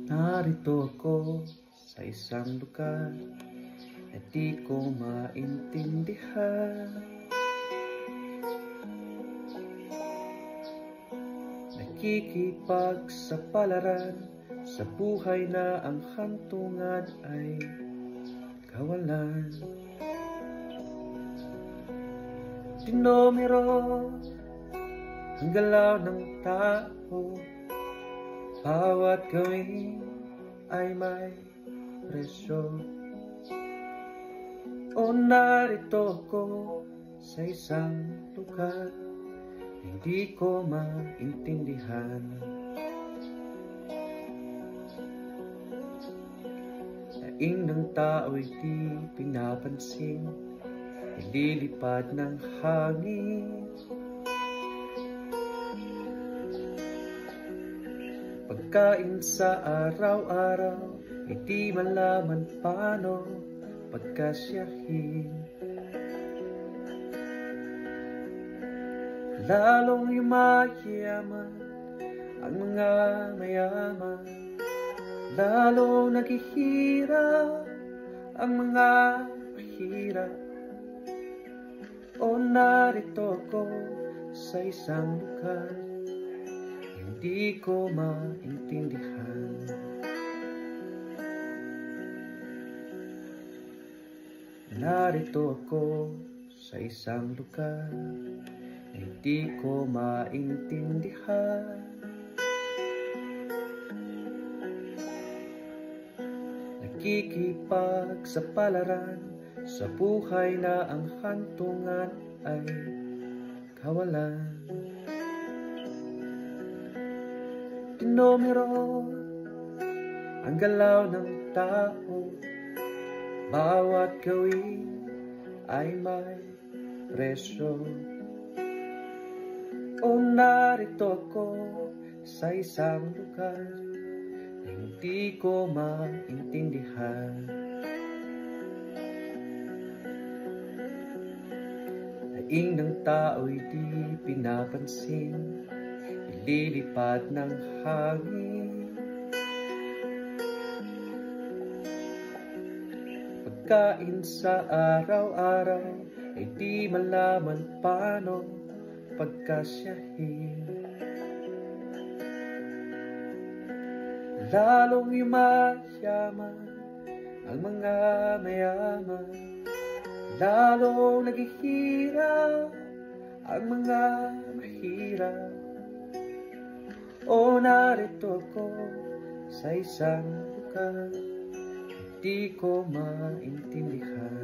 Narito ako sa isang lugar na di ko maintindihan. Nakikipagsapalaran sa buhay na ang hantungan ay kawalan. Dinumero ang galaw ng tao, bawat gawin ay may presyo. O narito ko sa isang lugar na hindi ko maintindihan. Daing ng tao'y di pinapansin, nililipad ng hangin. Pagkain sa araw-araw, hindi malaman paano pagkasyahin. Lalong yumayaman ang mga mayaman, lalong naghihirap ang mga mahirap. O narito ko sa isang lugar, hindi ko maintindihan. Narito ako sa isang lugar na hindi ko maintindihan. Nakikipagsapalaran sa buhay na ang hantungan ay kawalan. Dinumero ang galaw ng tao, bawat gawin ay may presyo. O narito ako sa isang lugar na hindi ko maintindihan. Daing ng tao'y di pinapansin, nililipad ng hangin. Pagkain sa araw-araw ay di malaman paano pagkasyahin. Lalong yumayaman ang mga mayaman, lalong naghihirap ang mga mahirap. O narito ko sa isang lugar, di ko maintindihan.